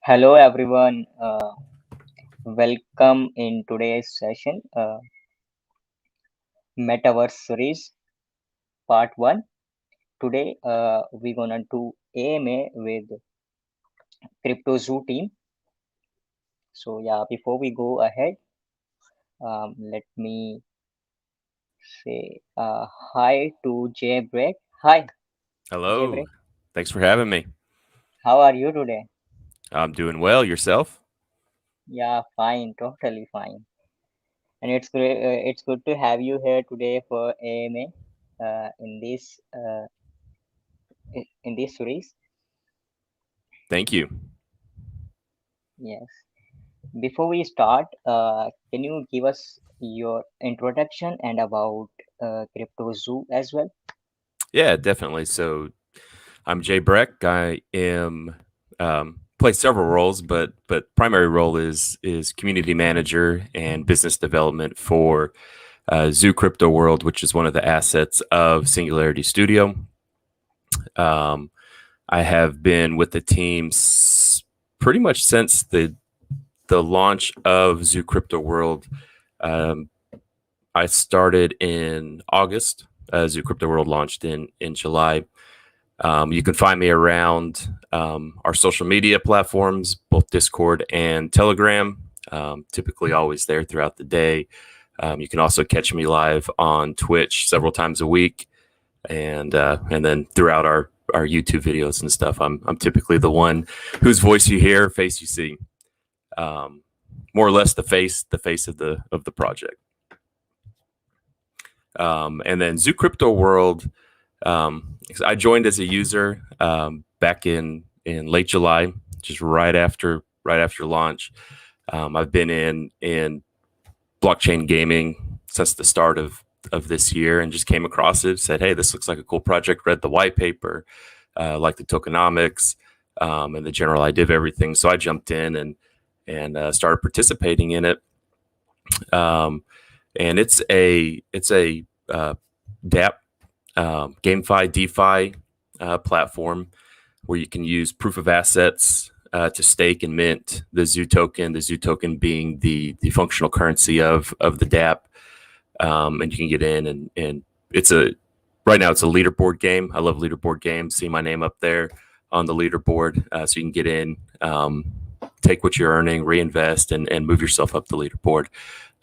Hello everyone. Welcome in today's session, Metaverse series part 1. Today we're gonna do AMA with CryptoZoo team. So yeah, before we go ahead, let me say hi to Jay Break. Hi, Jay Hello. Break. Thanks for having me. How are you today? I'm doing well. Yourself? Yeah, fine, totally fine. And it's great. It's good to have you here today for AMA in this series. Thank you. Yes. Before we start, can you give us your introduction and about CryptoZoo as well? Yeah, definitely. So I'm Jay Breck. I am play several roles, but primary role is community manager and business development for Zoo Crypto World, which is one of the assets of Singularity Studio. Um, I have been with the team pretty much since the launch of Zoo Crypto World. Um, I started in August. Zoo Crypto World launched in July. You can find me around our social media platforms, both Discord and Telegram. Typically, always there throughout the day. You can also catch me live on Twitch several times a week, and then throughout our YouTube videos and stuff. I'm typically the one whose voice you hear, face you see. Um, More or less the face of the project. And then Zoo Crypto World, I joined as a user back in late July, just right after launch. I've been in blockchain gaming since the start of this year, and just came across it. Said, "Hey, this looks like a cool project." Read the white paper, like the tokenomics and the general idea of everything. So I jumped in and started participating in it. Um, and it's a DApp, GameFi, DeFi platform where you can use proof of assets to stake and mint the Zoo token. The Zoo token being the functional currency of the DApp, and you can get in and it's a right now it's a leaderboard game. I love leaderboard games. See my name up there on the leaderboard, so you can get in, take what you're earning, reinvest, and move yourself up the leaderboard.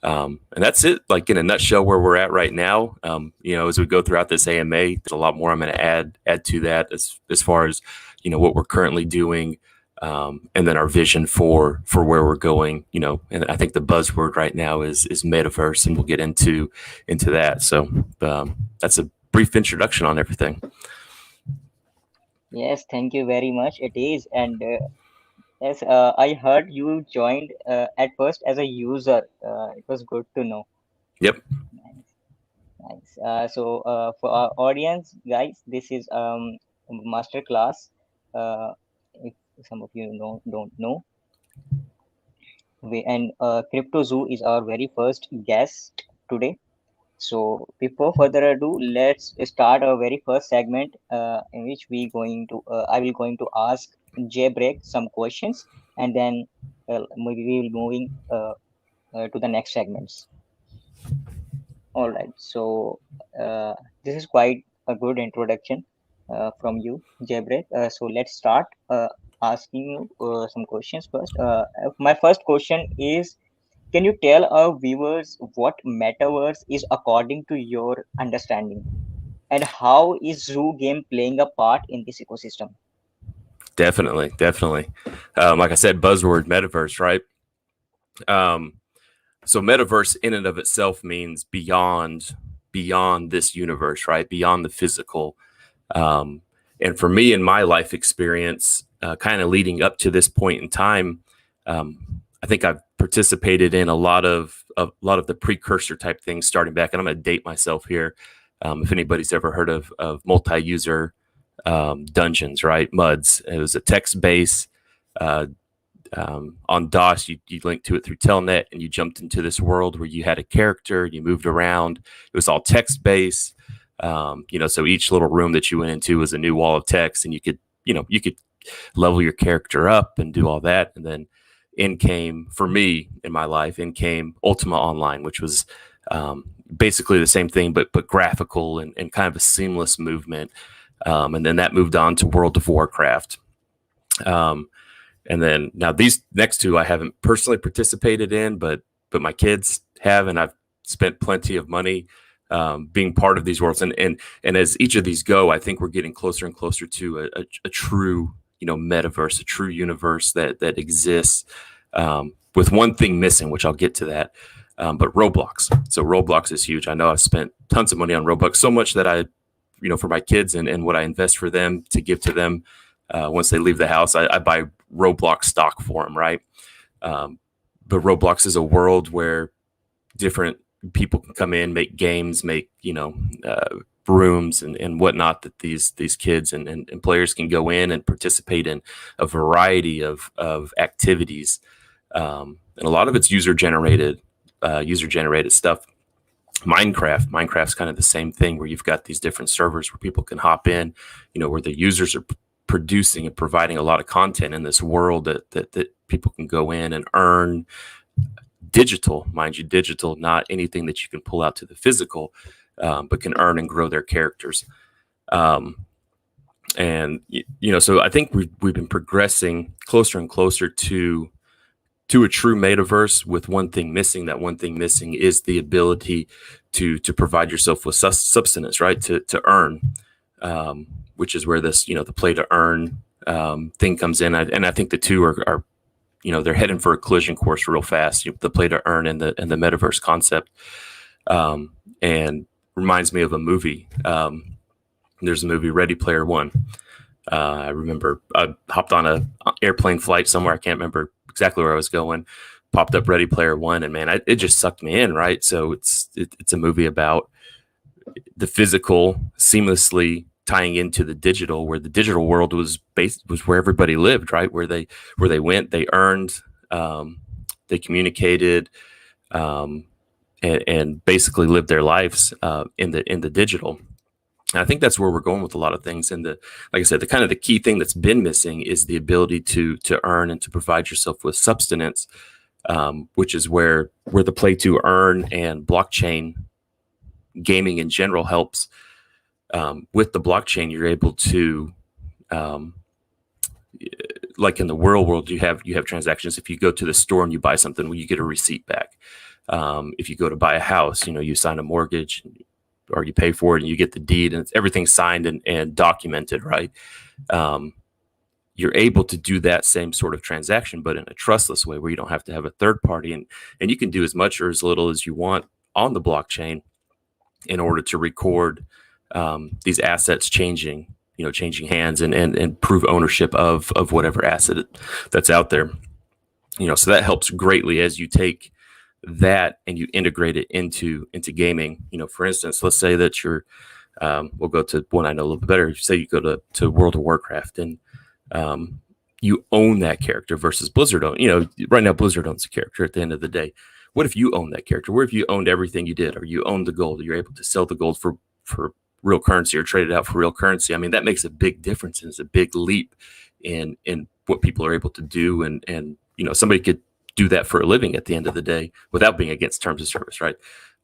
And that's it, like in a nutshell, where we're at right now. As we go throughout this AMA, there's a lot more I'm going to add to that as far as what we're currently doing, and then our vision for where we're going. And I think the buzzword right now is metaverse, and we'll get into that. So that's a brief introduction on everything. Yes, thank you very much. It is, and yes, I heard you joined at first as a user. It was good to know. Yep. Nice, nice. For our audience, guys, this is master class. If some of you don't know, CryptoZoo is our very first guest today. So before further ado, let's start our very first segment in which I will going to ask Jaybreak some questions, and then we will moving to the next segments. All right. So this is quite a good introduction from you, Jaybreak. So let's start asking you some questions first. My first question is, can you tell our viewers what metaverse is according to your understanding, and how is Zoo game playing a part in this ecosystem? Definitely. Like I said, buzzword metaverse, right? Um, so metaverse in and of itself means beyond this universe, right? Beyond the physical. Um, and for me, in my life experience, kind of leading up to this point in time, I think I've participated in a lot of the precursor type things starting back. And I'm going to date myself here. If anybody's ever heard of multi-user dungeons, right? MUDs. It was a text base. Uh, on DOS, you linked to it through Telnet, and you jumped into this world where you had a character, you moved around. It was all text based. So each little room that you went into was a new wall of text, and you could level your character up and do all that. And then in came, for me in my life, in came Ultima Online, which was basically the same thing, but graphical and kind of a seamless movement. And then that moved on to World of Warcraft. And then now these next two I haven't personally participated in, but my kids have, and I've spent plenty of money being part of these worlds. And as each of these go, I think we're getting closer and closer to a true, metaverse, a true universe that exists, with one thing missing, which I'll get to that. But Roblox. So Roblox is huge. I know I've spent tons of money on Roblox, so much that I, for my kids and what I invest for them to give to them once they leave the house, I buy Roblox stock for them, right? But Roblox is a world where different people can come in, make games, make rooms and whatnot that these kids and players can go in and participate in a variety of activities, and a lot of it's user generated stuff. Minecraft's kind of the same thing, where you've got these different servers where people can hop in, where the users are producing and providing a lot of content in this world that people can go in and earn. Digital, mind you, digital, not anything that you can pull out to the physical, but can earn and grow their characters. And so I think we've been progressing closer and closer to a true metaverse, with one thing missing. That one thing missing is the ability to provide yourself with substance, right? To earn, which is where this, the play to earn thing comes in. And I think the two are they're heading for a collision course real fast. The play to earn and the metaverse concept, and reminds me of a movie. There's a movie, Ready Player One. I remember I hopped on a airplane flight somewhere. I can't remember exactly where I was going. Popped up Ready Player One, and man, it just sucked me in. Right, so it's a movie about the physical seamlessly tying into the digital, where the digital world was where everybody lived, right? Where they went, they earned, they communicated, and basically lived their lives in the digital. And I think that's where we're going with a lot of things. And like I said, the key thing that's been missing is the ability to earn and to provide yourself with substance, which is where the play to earn and blockchain gaming in general helps. With the blockchain, you're able to, like in the real world, you have transactions. If you go to the store and you buy something, well, you get a receipt back. If you go to buy a house, you sign a mortgage, or you pay for it and you get the deed, and everything's signed and documented, right? You're able to do that same sort of transaction, but in a trustless way, where you don't have to have a third party, and you can do as much or as little as you want on the blockchain in order to record these assets changing hands and prove ownership of whatever asset that's out there. So that helps greatly as you take that and you integrate it into gaming. For instance, let's say that you're, we'll go to one I know a little bit better. Say you go to World of Warcraft, and you own that character versus Blizzard own. Right now Blizzard owns the character at the end of the day. What if you own that character? What if you owned everything you did, or you owned the gold? You're able to sell the gold for real currency, or trade it out for real currency. I mean, that makes a big difference, and it's a big leap in what people are able to do. And somebody could do that for a living at the end of the day without being against terms of service, right?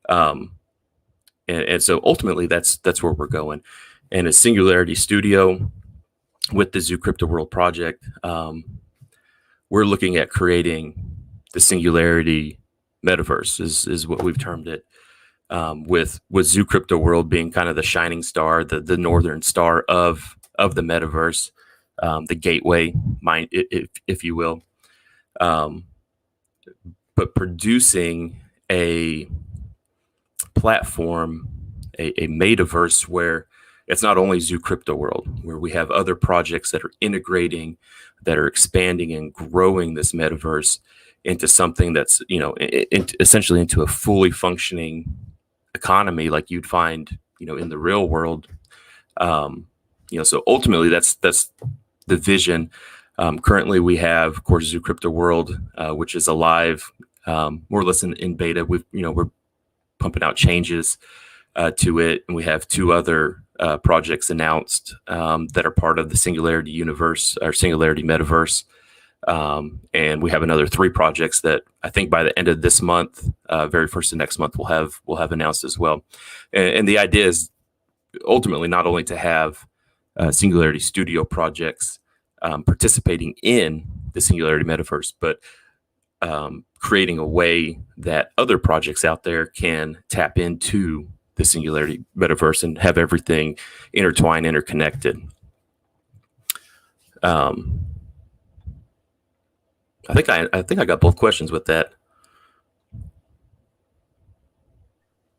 And so ultimately, that's where we're going. And as Singularity Studio, with the Zoo Crypto World project, we're looking at creating the Singularity Metaverse, is what we've termed it. With Zoo Crypto World being kind of the shining star, the northern star of the metaverse, the gateway, if you will, but producing a platform, a metaverse where it's not only Zoo Crypto World, where we have other projects that are integrating, that are expanding and growing this metaverse into something that's essentially into a fully functioning economy like you'd find in the real world. So ultimately that's the vision. Currently we have, of course, Zoo Crypto World, which is alive, more or less in beta. We're pumping out changes to it, and we have two other projects announced that are part of the Singularity Universe or Singularity Metaverse. And we have another 3 projects that I think by the end of this month, very first of next month, we'll have announced as well. And the idea is ultimately not only to have Singularity Studio projects participating in the Singularity Metaverse, but creating a way that other projects out there can tap into the Singularity Metaverse and have everything intertwined, interconnected. I think I got both questions with that.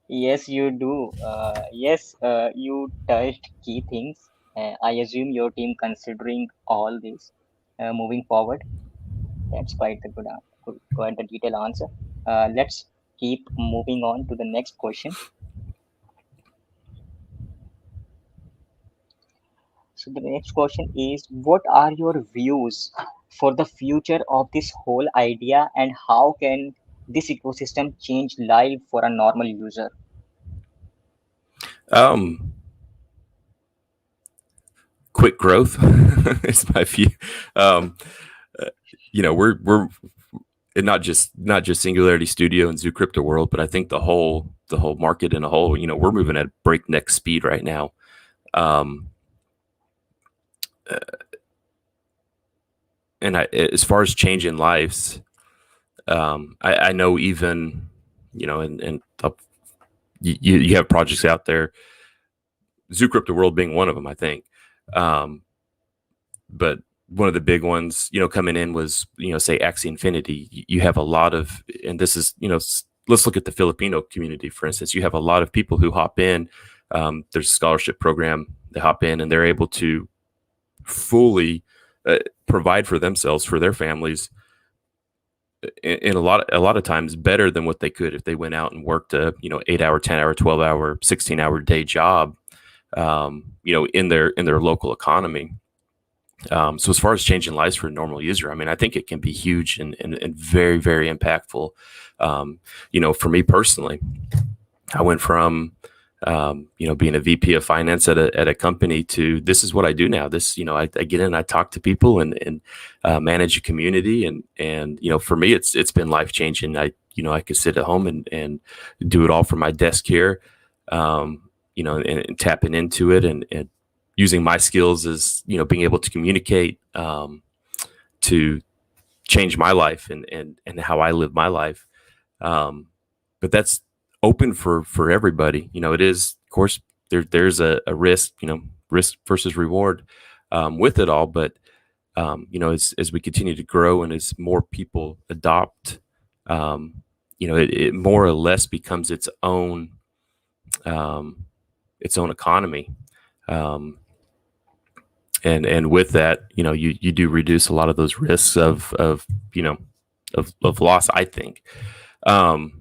Yes, you do. Yes, you touched key things. I assume your team considering all this moving forward. That's quite the quite the detailed answer. Let's keep moving on to the next question. So the next question is, what are your views for the future of this whole idea, and how can this ecosystem change life for a normal user? Um, Quick growth is my view. Um, we're and not just Singularity Studio and Zoo Crypto World, but I think the whole market in a whole. We're moving at breakneck speed right now. Um, uh, and as far as changing lives, I know even and you have projects out there, Zoo Crypto World being one of them, I think. Um, but one of the big ones, coming in was, say Axie Infinity. You have a lot of, and this is, let's look at the Filipino community, for instance. You have a lot of people who hop in. There's a scholarship program. They hop in and they're able to fully provide for themselves, for their families, in a lot of times better than what they could if they went out and worked a 8-hour, 10-hour, 12-hour, 16-hour day job, in their local economy. So as far as changing lives for a normal user, I mean, I think it can be huge and very, very impactful. For me personally, I went from, being a VP of finance at a company to this is what I do now. This, I get in, I talk to people and manage a community. And, for me, it's been life changing. I could sit at home and do it all from my desk here, and tapping into it and using my skills as, being able to communicate, to change my life and how I live my life. But that's open for everybody. It is, of course, there's a risk, risk versus reward with it all. But as we continue to grow and as more people adopt, it more or less becomes um, its own economy. Um, and with that, you do reduce a lot of those risks of loss, I think. Um,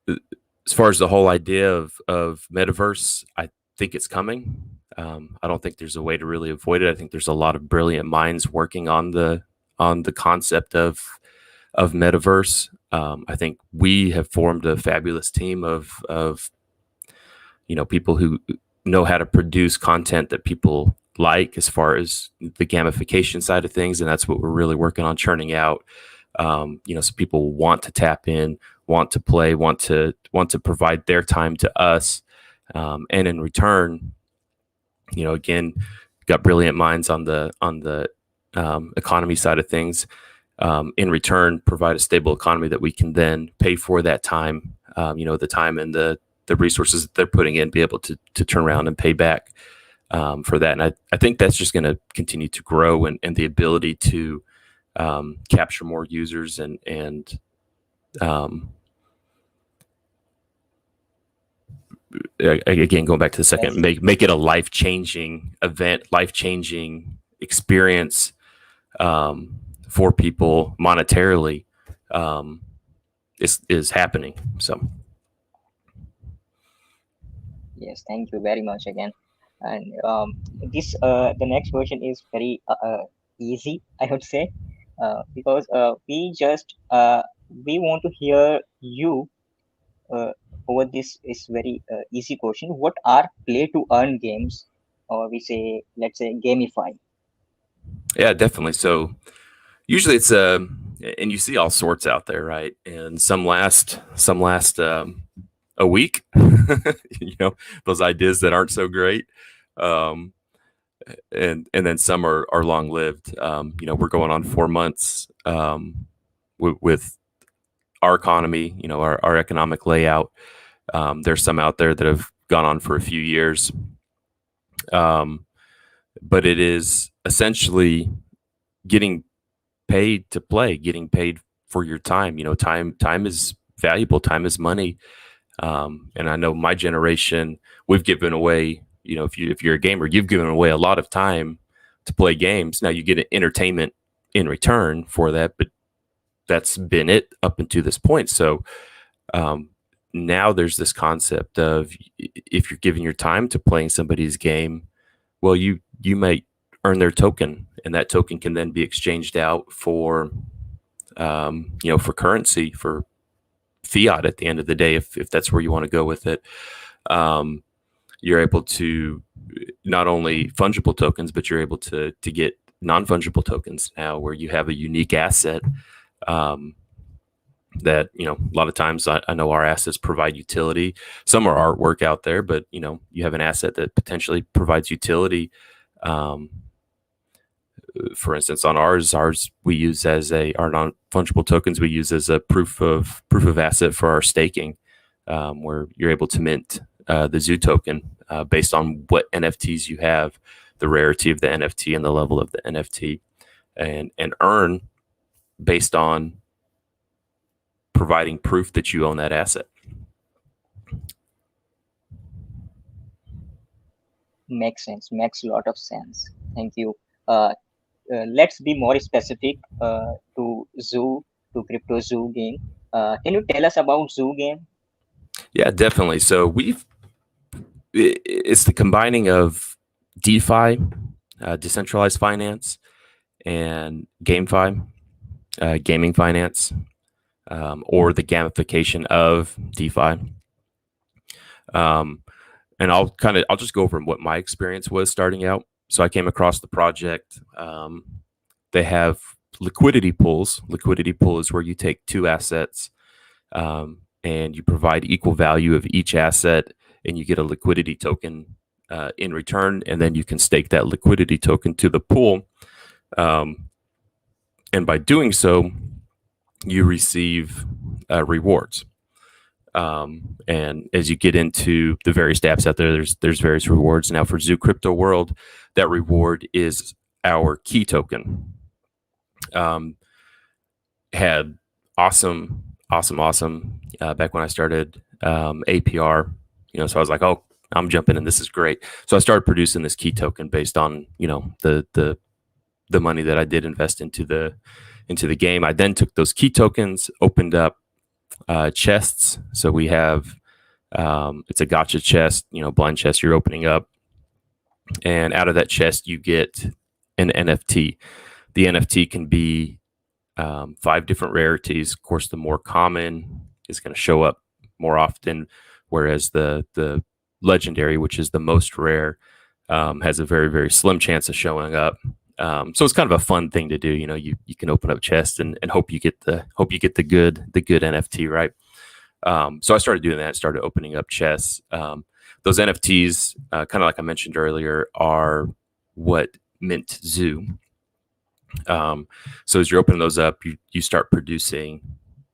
as far as the whole idea of metaverse, I think it's coming. I don't think there's a way to really avoid it. I think there's a lot of brilliant minds working on the concept of metaverse. I think we have formed a fabulous team of people who know how to produce content that people like, as far as the gamification side of things, and that's what we're really working on churning out. So people want to tap in, want to play, want to provide their time to us, and in return, again, got brilliant minds on the economy side of things. In return, provide a stable economy that we can then pay for that time, the time and the resources that they're putting in, be able to turn around and pay back for that. And I think that's just going to continue to grow, and the ability to capture more users and again, going back to the second, Yes, make it a life-changing event, life-changing experience for people monetarily, is happening. So yes, thank you very much again. And this the next question is very easy, I would say, because we want to hear you. over this is very easy question. What are play to earn games, or we say, let's say, gamify? Yeah, definitely. So usually it's and you see all sorts out there, right? And some last a week. Those ideas that aren't so great. Um, and then some are long lived. We're going on 4 months with our economy, our economic layout. There's some out there that have gone on for a few years, um, but it is essentially getting paid to play, getting paid for your time. Time is valuable. Time is money. And I know my generation, we've given away. If you're a gamer, you've given away a lot of time to play games. Now you get an entertainment in return for that, but that's been it up until this point. So um, now there's this concept of if you're giving your time to playing somebody's game, well, you might earn their token, and that token can then be exchanged out for for currency, for fiat at the end of the day, if that's where you want to go with it. Um, you're able to not only fungible tokens, but you're able to get non-fungible tokens now, where you have a unique asset um, that a lot of times I know our assets provide utility. Some are artwork out there, but you have an asset that potentially provides utility. Um, for instance, on ours we use as our non-fungible tokens we use as a proof of asset for our staking, where you're able to mint the Zoo token based on what NFTs you have, the rarity of the NFT and the level of the NFT, and earn based on providing proof that you own that asset. Makes sense. Makes a lot of sense. Thank you. Uh, let's be more specific to Zoo, to CryptoZoo game. Can you tell us about Zoo game? Yeah, definitely. So it's the combining of DeFi, decentralized finance, and GameFi, gaming finance, or the gamification of DeFi. And I'll just go over what my experience was starting out. So I came across the project. They have liquidity pools. Liquidity pool is where you take two assets and you provide equal value of each asset, and you get a liquidity token in return, and then you can stake that liquidity token to the pool. And by doing so, you receive rewards. And as you get into the various dApps out there, there's various rewards. Now for Zoo Crypto World, that reward is our key token. Had awesome back when I started APR, so I was like, oh, I'm jumping in, this is great. So I started producing this key token based on the money that I did invest into the game. I then took those key tokens, opened up chests. So we have it's a gotcha chest, blind chest you're opening up, and out of that chest you get an NFT. The NFT can be 5 different rarities. Of course, the more common is going to show up more often, whereas the legendary, which is the most rare, has a very, very slim chance of showing up. So it's kind of a fun thing to do. You can open up chests and hope you get the good NFT, right? So I started doing that. Started opening up chests. Those NFTs, kind of like I mentioned earlier, are what mint Zoo. So as you're opening those up, you start producing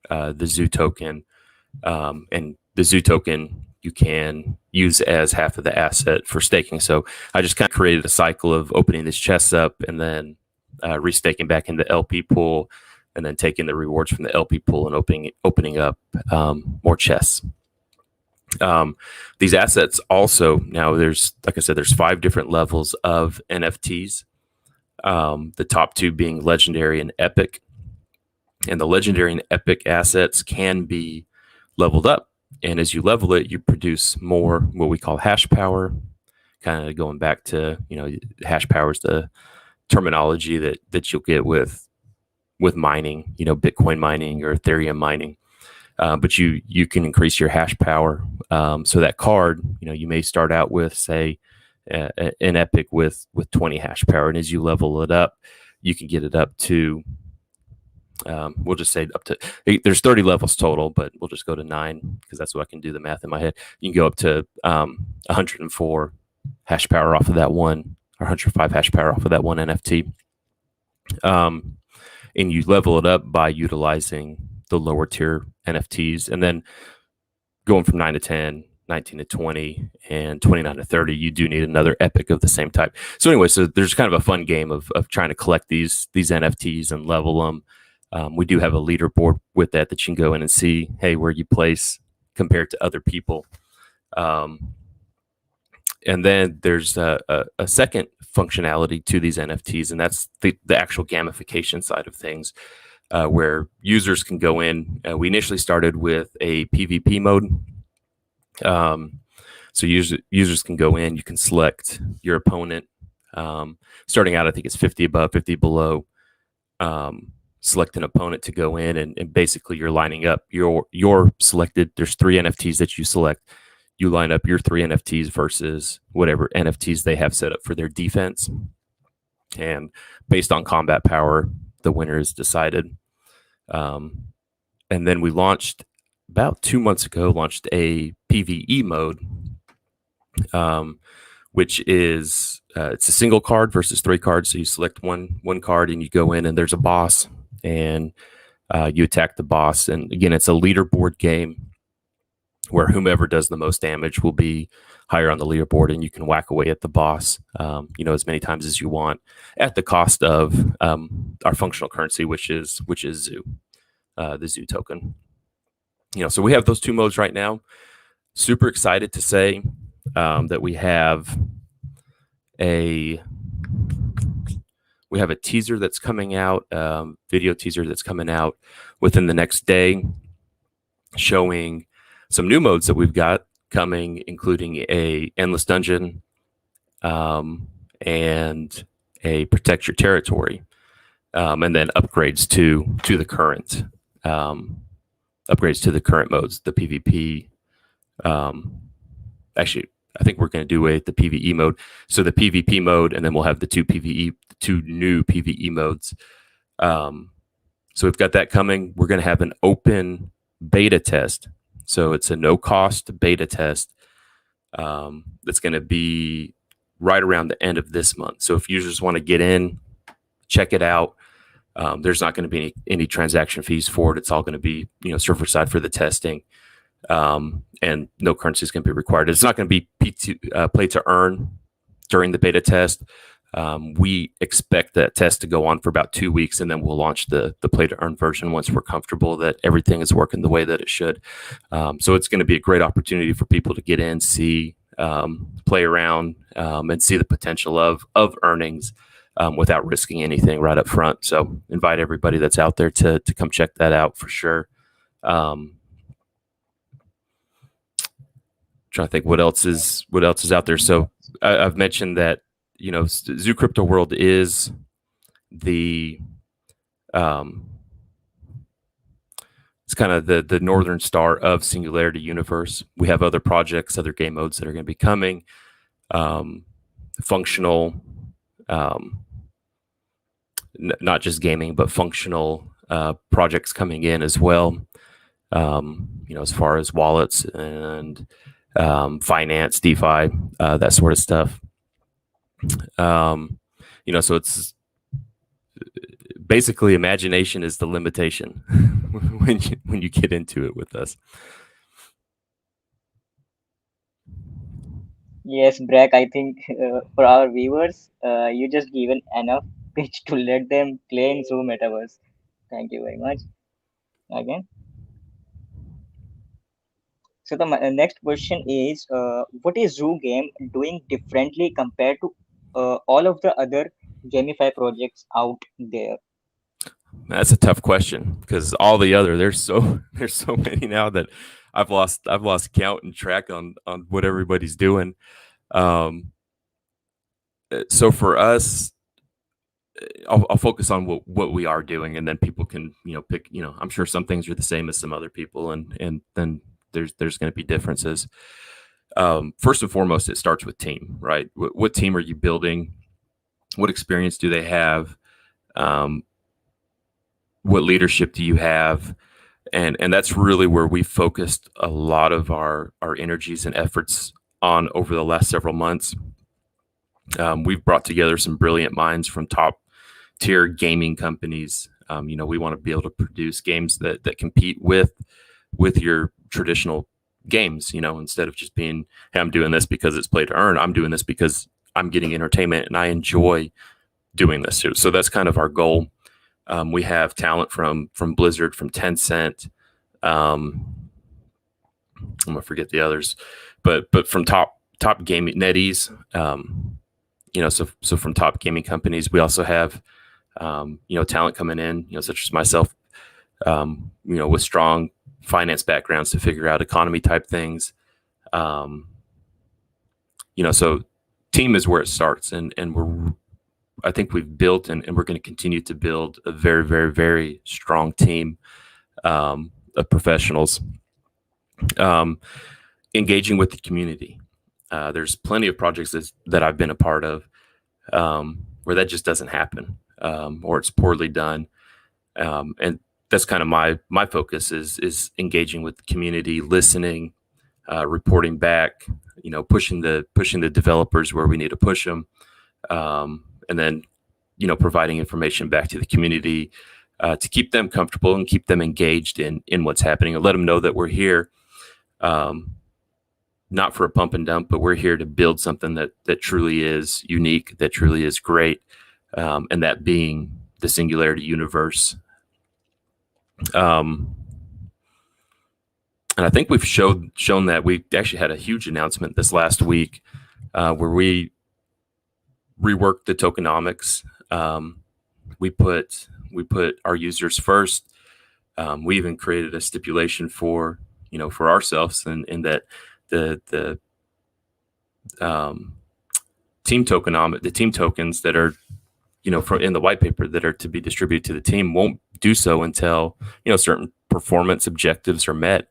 the Zoo token, and the Zoo token you can use as half of the asset for staking. So I just kind of created a cycle of opening these chests up and then restaking back in the LP pool, and then taking the rewards from the LP pool and opening up more chests. These assets also, now there's, like I said, there's 5 different levels of NFTs. The top 2 being legendary and epic. And the legendary and epic assets can be leveled up. And as you level it, you produce more what we call hash power. Kind of going back to, hash power is the terminology that you'll get with mining, Bitcoin mining or Ethereum mining. but you can increase your hash power. So that card, you may start out with, say, an Epic with 20 hash power, and as you level it up, you can get it up to, we'll just say up to, there's 30 levels total, but we'll just go to 9 because that's what I can do the math in my head. You can go up to 104 hash power off of that one, or 105 hash power off of that one NFT. And you level it up by utilizing the lower tier NFTs, and then going from 9 to 10, 19 to 20, and 29 to 30, you do need another Epic of the same type. So anyway, so there's kind of a fun game of trying to collect these NFTs and level them. We do have a leaderboard with that you can go in and see, hey, where you place compared to other people. And then there's a second functionality to these NFTs, and that's the actual gamification side of things, where users can go in. We initially started with a PvP mode. So users can go in, you can select your opponent. Starting out, I think it's 50 above, 50 below. Select an opponent to go in, and basically you're lining up your selected. There's 3 NFTs that you select. You line up your 3 NFTs versus whatever NFTs they have set up for their defense. And based on combat power, the winner is decided. And then we launched about 2 months ago, launched a PvE mode, which is it's a single card versus 3 cards. So you select one card and you go in, and there's a boss, and you attack the boss. And again, it's a leaderboard game where whomever does the most damage will be higher on the leaderboard, and you can whack away at the boss, as many times as you want, at the cost of our functional currency, which is Zoo, the Zoo token. So we have those 2 modes right now. Super excited to say that we have a teaser that's coming out, video teaser that's coming out within the next day, showing some new modes that we've got coming, including a endless dungeon, and a protect your territory, and then upgrades to the current modes, the PvP. Actually, I think we're going to do the PvE mode. So the PvP mode, and then we'll have the 2 new PvE modes. So we've got that coming. We're going to have an open beta test. So it's a no-cost beta test that's going to be right around the end of this month. So if users want to get in, check it out, there's not going to be any transaction fees for it. It's all going to be server side for the testing, and no currency is going to be required. It's not going to be play to earn during the beta test. We expect that test to go on for about 2 weeks, and then we'll launch the play to earn version once we're comfortable that everything is working the way that it should. So it's going to be a great opportunity for people to get in, see, play around, and see the potential of earnings without risking anything right up front. So invite everybody that's out there to come check that out for sure. Trying to think what else is out there. So I've mentioned that Zoo Crypto World is the it's kind of the northern star of Singularity Universe. We have other projects, other game modes that are going to be coming, functional, not just gaming, but functional projects coming in as well. As far as wallets and finance, DeFi, that sort of stuff. So it's basically imagination is the limitation when you get into it with us. Yes, Brack, I think for our viewers, you just given enough pitch to let them play in Zoo Metaverse. Thank you very much again. So the next question is, what is Zoo Game doing differently compared to all of the other GameFi projects out there? That's a tough question because all the other there's so many now that I've lost count and track on what everybody's doing. So for us, I'll focus on what we are doing, and then people can pick. I'm sure some things are the same as some other people, and then there's going to be differences. First and foremost, it starts with team, right? What team are you building? What experience do they have? Um, what leadership do you have? And that's really where we focused a lot of our energies and efforts on over the last several months. We've brought together some brilliant minds from top tier gaming companies. We want to be able to produce games that compete with your traditional games. Instead of just being, hey, I'm doing this because it's play to earn. I'm doing this because I'm getting entertainment and I enjoy doing this. So that's kind of our goal. We have talent from Blizzard, from Tencent. I'm gonna forget the others, but from top gaming NetEase. So from top gaming companies, we also have talent coming in, such as myself, with strong finance backgrounds to figure out economy type things. So team is where it starts, and I think we've built and we're going to continue to build a very, very, very strong team of professionals, engaging with the community. There's plenty of projects that I've been a part of where that just doesn't happen, or it's poorly done. And that's kind of my focus is engaging with the community, listening, reporting back, pushing the developers where we need to push them, and then providing information back to the community to keep them comfortable and keep them engaged in what's happening, and let them know that we're here, not for a pump and dump, but we're here to build something that truly is unique, that truly is great, and that being the Singularity universe. And I think we've shown that. We actually had a huge announcement this last week where we reworked the tokenomics. We put our users first. We even created a stipulation for ourselves, and that the team the team tokens that are in the white paper that are to be distributed to the team won't do so until certain performance objectives are met.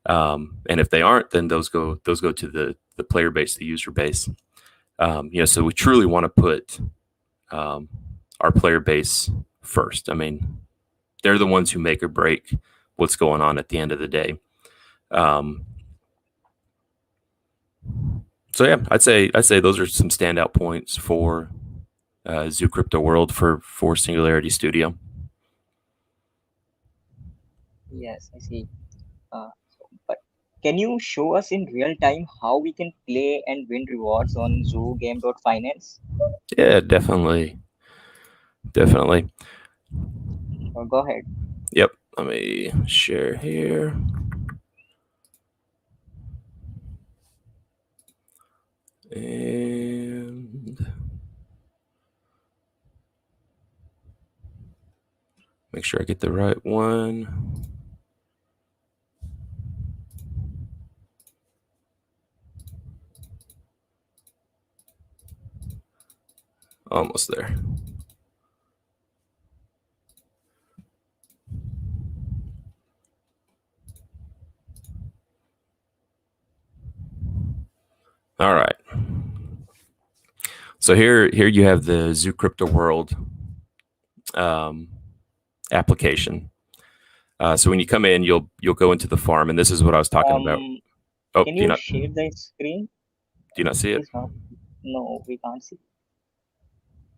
And if they aren't, then those go to the player base, the user base. So we truly want to put our player base first. I mean, they're the ones who make or break what's going on at the end of the day. So yeah, I'd say those are some standout points for Zoo Crypto World for Singularity Studio. Yes, I see. But can you show us in real time how we can play and win rewards on Zoo Game.finance? Yeah, definitely. Go ahead. Yep. Let me share here. And make sure I get the right one. Almost there. All right. So here you have the Zoo Crypto World application. So when you come in, you'll go into the farm, and this is what I was talking about. Oh, Can do you you not share the screen? see it? Please not. No, we can't see.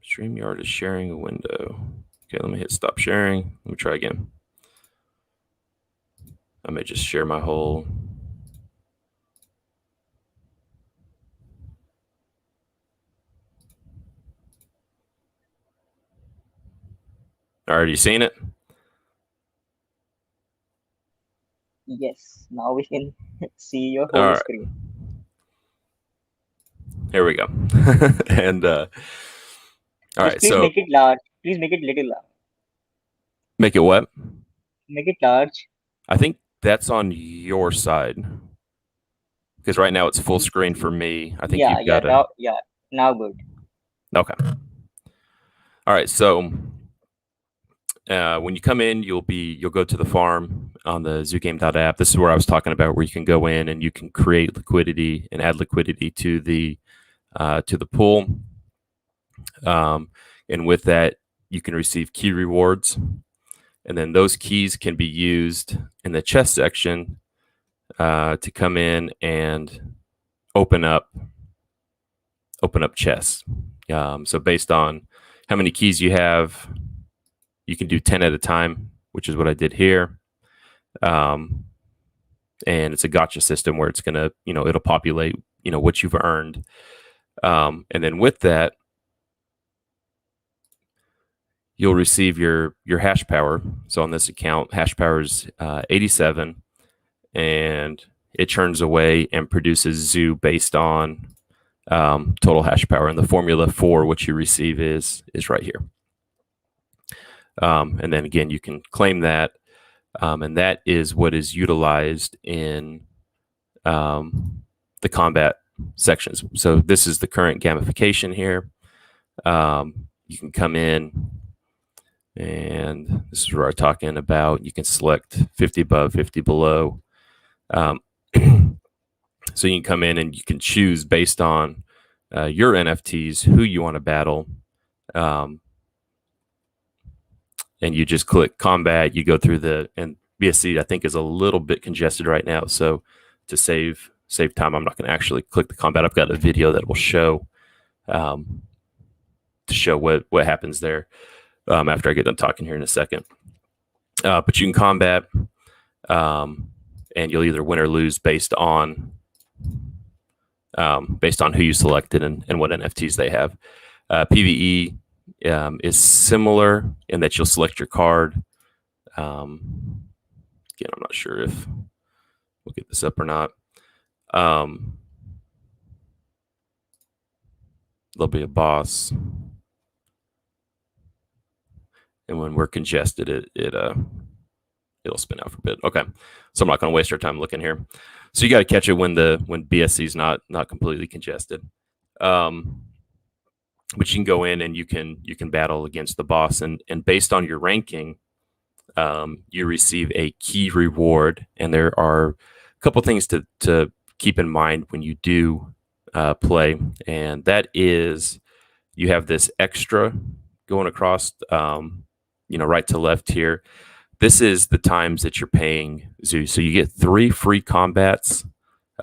StreamYard is sharing a window. Okay, let me hit stop sharing. Let me try again. I may just share my whole. All right, you seen it? Yes, now we can see your All whole right. screen. Here we go. And all right, Please so make it large. Please make it little large. make it what? Make it large. I think that's on your side because right now it's full screen for me. I think Yeah, you've got to. now good. Okay. All right, so when you come in, you'll go to the farm on the ZooGame.app. This is where I was talking about, where you can go in and you can create liquidity and add liquidity to the pool, and with that, you can receive key rewards, and then those keys can be used in the chest section to come in and open up chests. So based on how many keys you have, you can do 10 at a time, which is what I did here. And it's a gotcha system where it's going to, it'll populate, what you've earned. And then with that, you'll receive your hash power. So on this account, hash power is 87, and it churns away and produces zoo based on total hash power. And the formula for what you receive is right here. And then again, you can claim that, and that is what is utilized in the combat sections. So this is the current gamification here. You can come in, and this is where I'm talking about. You can select 50 above, 50 below. So you can come in and you can choose based on your NFTs who you want to battle. And you just click combat. You go through and BSC I think is a little bit congested right now. So to save time, I'm not going to actually click the combat. I've got a video that will show to show what happens there after I get done talking here in a second. But you can combat, and you'll either win or lose based on who you selected and what NFTs they have. PVE is similar in that you'll select your card. Again, I'm not sure if we'll get this up or not. There'll be a boss, and when we're congested, it'll spin out for a bit. Okay, so I'm not going to waste our time looking here. So you got to catch it when BSC is not completely congested. But you can go in and you can battle against the boss, and based on your ranking, you receive a key reward. And there are a couple things to keep in mind when you do play, and that is you have this extra going across, right to left here. This is the times that you're paying Zoo. So you get 3 free combats,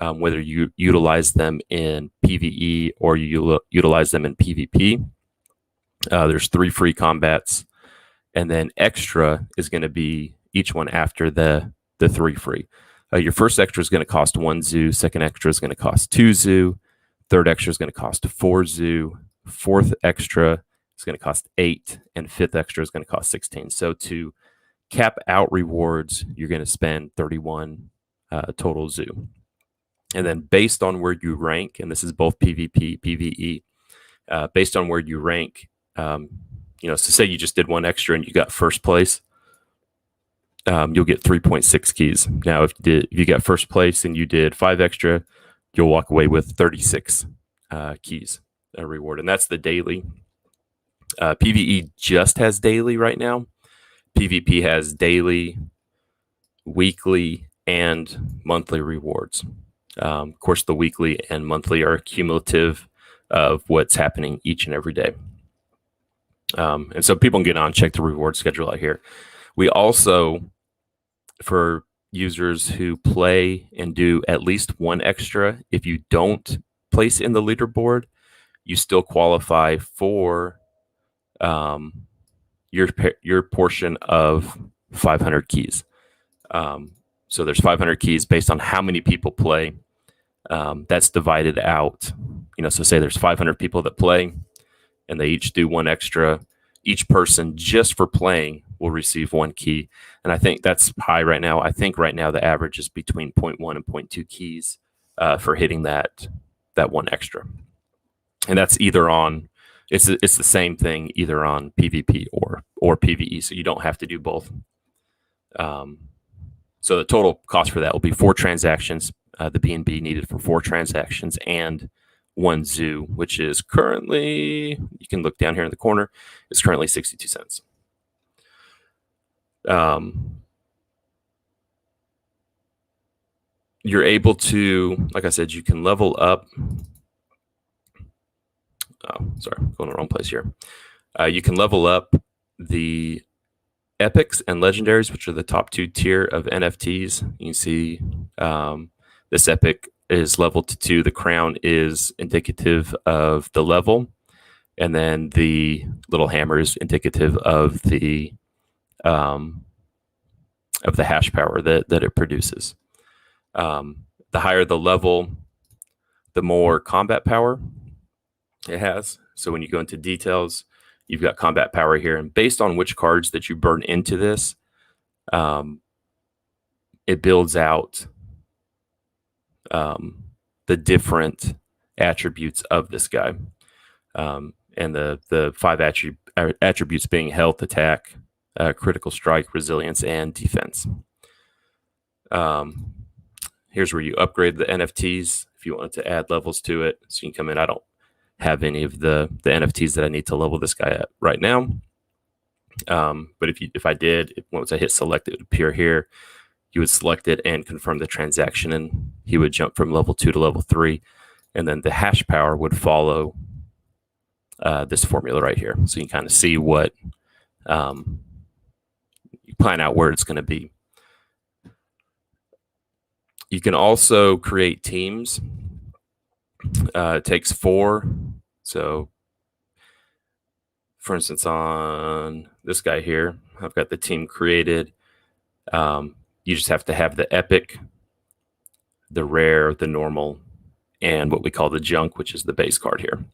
whether you utilize them in PvE or you utilize them in PvP. There's 3 free combats, and then extra is going to be each one after the 3 free. Your first extra is going to cost 1 zoo. Second extra is going to cost 2 zoo. Third extra is going to cost 4 zoo. Fourth extra is going to cost 8, and fifth extra is going to cost 16. So to cap out rewards, you're going to spend 31 total zoo. And then based on where you rank, and this is both PvP, PvE, based on where you rank, so say you just did 1 extra and you got first place, you'll get 3.6 keys. Now, if you got first place and you did 5 extra, you'll walk away with 36 keys reward. And that's the daily. PvE just has daily right now. PvP has daily, weekly, and monthly rewards. Of course, the weekly and monthly are cumulative of what's happening each and every day. And so people can get on, check the reward schedule out here. We also, for users who play and do at least 1 extra, if you don't place in the leaderboard, you still qualify for your portion of 500 keys. So there's 500 keys based on how many people play. That's divided out. So say there's 500 people that play, and they each do 1 extra. Each person, just for playing, will receive 1 key. And I think that's high right now. I think right now the average is between 0.1 and 0.2 keys for hitting that 1 extra. And that's either on, it's the same thing either on PvP or PvE. So you don't have to do both. So the total cost for that will be 4 transactions, the BNB needed for 4 transactions, and one zoo, which is currently, you can look down here in the corner, is currently 62 cents. You're able to, like I said, you can level up. Oh, sorry, going the wrong place here. You can level up the epics and legendaries, which are the top 2 tier of NFTs. You can see this epic is leveled to 2. The crown is indicative of the level, and then the little hammer is indicative of the hash power that it produces. The higher the level, the more combat power it has. So when you go into details, you've got combat power here, and based on which cards that you burn into this, it builds out the different attributes of this guy, and the 5 attributes being health, attack, critical strike, resilience, and defense. Here's where you upgrade the NFTs if you wanted to add levels to it. So you can come in. I don't have any of the NFTs that I need to level this guy at right now. But if I did, once I hit select, it would appear here. You would select it and confirm the transaction, and he would jump from level 2 to level 3. And then the hash power would follow this formula right here. So you can kind of see what, you plan out where it's going to be. You can also create teams. It takes 4. So, for instance, on this guy here, I've got the team created. You just have to have the epic, the rare, the normal, and what we call the junk, which is the base card here.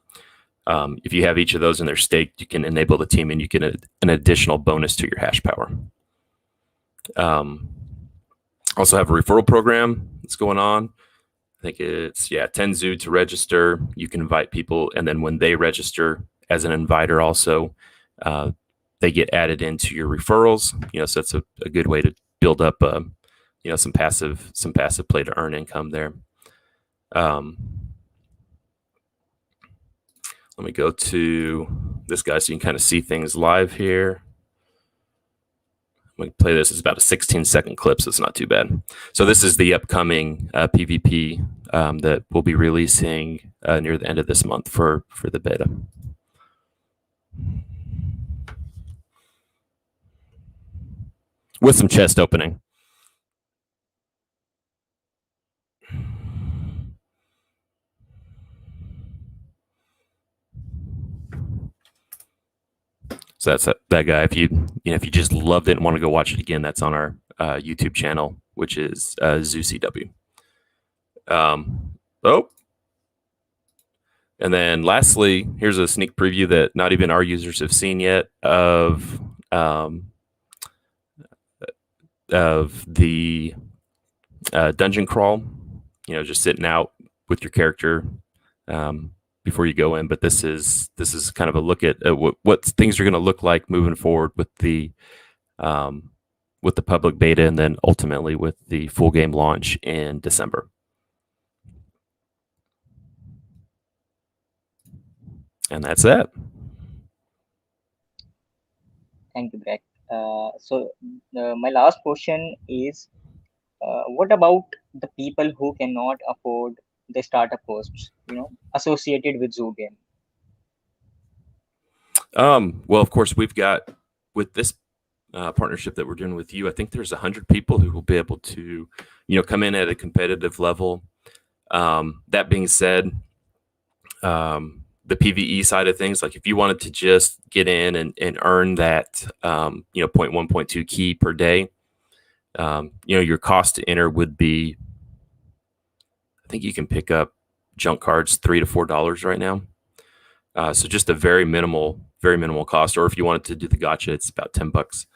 If you have each of those and they're staked, you can enable the team and you get an additional bonus to your hash power. Also have a referral program that's going on. I think it's 10 zoo to register. You can invite people, and then when they register as an inviter also, they get added into your referrals. So that's a good way to build up some passive play to earn income there. Let me go to this guy so you can kind of see things live here. I'm going to play this. It's about a 16-second clip, so it's not too bad. So this is the upcoming PvP that we'll be releasing near the end of this month for the beta. With some chest opening. So that's that guy. If you just loved it and want to go watch it again, that's on our YouTube channel, which is ZooCW. And then lastly, here's a sneak preview that not even our users have seen yet of the dungeon crawl. Just sitting out with your character before you go in. But this is kind of a look at what things are going to look like moving forward with the public beta, and then ultimately with the full game launch in December. And that's that. Thank you, Greg. So my last question is, what about the people who cannot afford the startup costs, associated with Zoo Game? Well, of course, we've got, with this partnership that we're doing with you, I think there's 100 people who will be able to, come in at a competitive level. That being said, the PVE side of things, like if you wanted to just get in and earn that, 0.1, 0.2 key per day, your cost to enter would be, I think you can pick up junk cards $3 to $4 right now. So just a very minimal cost. Or if you wanted to do the gotcha, it's about $10.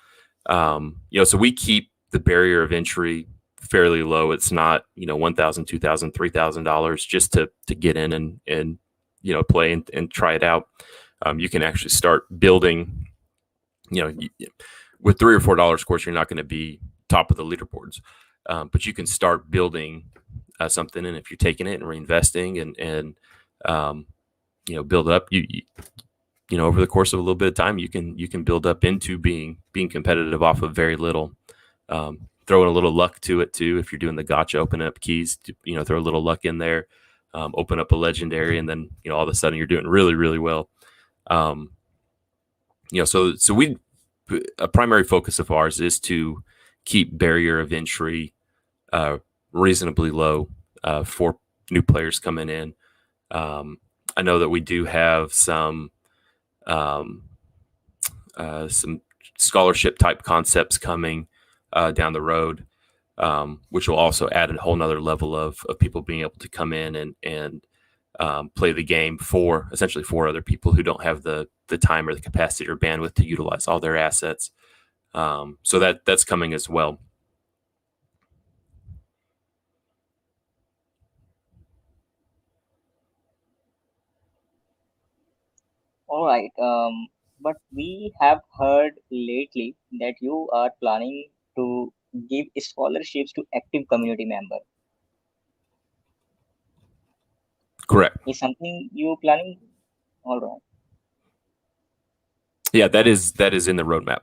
So we keep the barrier of entry fairly low. It's not, $1,000, $2,000, $3,000 just to get in and play and try it out. You can actually start building, with $3 or $4, of course, you're not going to be top of the leaderboards, but you can start building something. And if you're taking it and reinvesting and um, build up. Over the course of a little bit of time, you can build up into being competitive off of very little. Throwing a little luck to it too. If you're doing the gotcha, open up keys, throw a little luck in there, open up a legendary, and then all of a sudden you're doing really really well. Um, so we a primary focus of ours is to keep barrier of entry uh, reasonably low for new players coming in. Um, I know that we do have um, some scholarship type concepts coming down the road, which will also add a whole nother level of people being able to come in and play the game for essentially for other people who don't have the time or the capacity or bandwidth to utilize all their assets. So that's coming as well. All right. But we have heard lately that you are planning to give scholarships to active community members. Correct. Is something you planning? All right. Yeah, that is in the roadmap.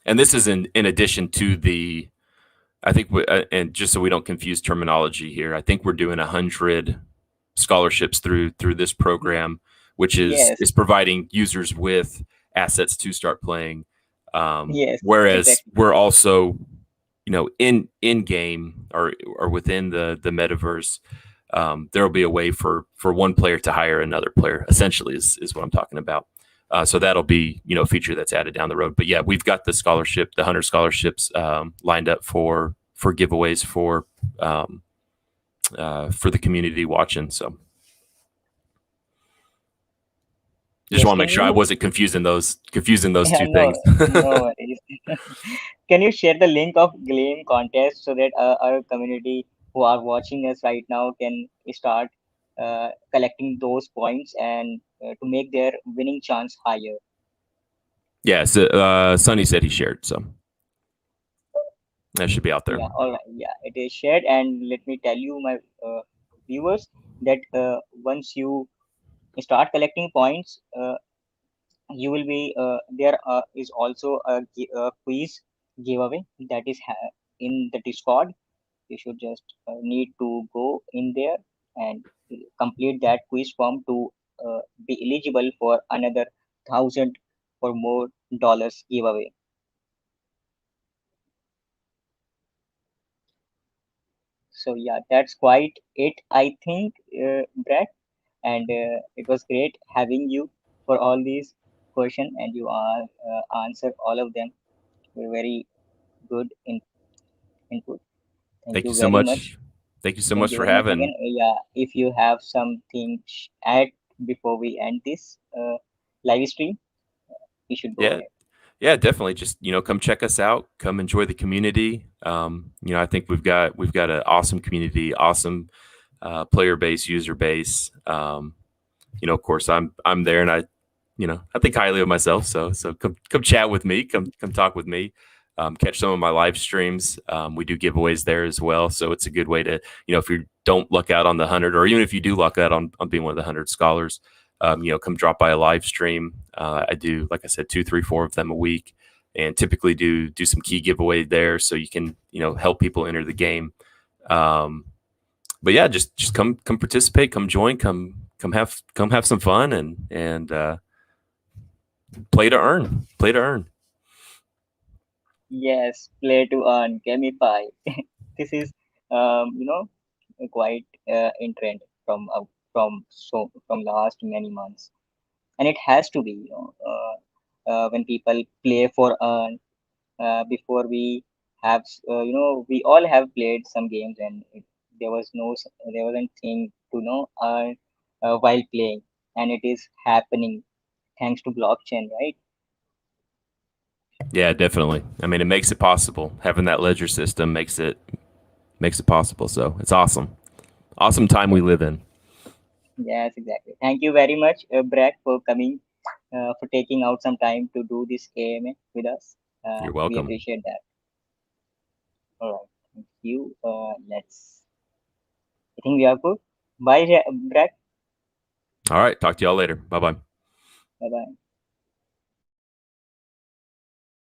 And this is in addition to the, I think, and just so we don't confuse terminology here, I think we're doing 100 scholarships through this program, which Yes. is providing users with assets to start playing. Yes. Whereas Exactly. we're also, in game or within the metaverse, there will be a way for one player to hire another player. Essentially, is what I'm talking about. So that'll be a feature that's added down the road. But yeah, we've got the 100 scholarships lined up for giveaways for the community watching. So just Yes. want to Can make sure I you? wasn't confusing those Yeah, two no, things. no worries. Can you share the link of Gleam contest so that our community who are watching us right now can start collecting those points and to make their winning chance higher? Yeah, so Sonny said he shared, so that should be out there. Yeah, all right. Yeah, it is shared. And let me tell you, my viewers, that once you start collecting points, you will be there is also a quiz giveaway that is in the Discord. You should just need to go in there and complete that quiz form to be eligible for another 1,000 or more dollars giveaway. So yeah, that's quite it, I think, Brad. And it was great having you for all these questions, and you are answered all of them. Were very good input. Thank Thank you you so very much. much. Thank you so Thank much you for very much again. having. Yeah, if you have something add before we end this live stream, you should go Yeah, ahead. yeah, definitely. Just come check us out. Come enjoy the community. I think we've got an awesome community, awesome player base, user base. Of course, I'm there, and I think highly of myself. So come chat with me. Come talk with me. Catch some of my live streams. We do giveaways there as well, so it's a good way to if you don't luck out on the 100, or even if you do luck out on being one of the 100 scholars, come drop by a live stream. I do, like I said, 2, 3, 4 of them a week, and typically do some key giveaway there, so you can help people enter the game. Um, but yeah, just come participate, come join, come have some fun, and play to earn. Yes, play to earn, gamify. This is quite in trend from last many months, and it has to be when people play for earn. Before we have we all have played some games, and there wasn't thing to know while playing, and it is happening thanks to blockchain, right? Yeah, definitely. I mean, it makes it possible. Having that ledger system makes it possible. So it's awesome. Awesome time we Yes, live in. yes, exactly. Thank you very much, Brad, for coming, for taking out some time to do this AMA with us. You're We welcome. appreciate that. All right, thank you. Let's I think we are good. Bye, Brad. All right. Talk to y'all later. Bye bye. Bye bye.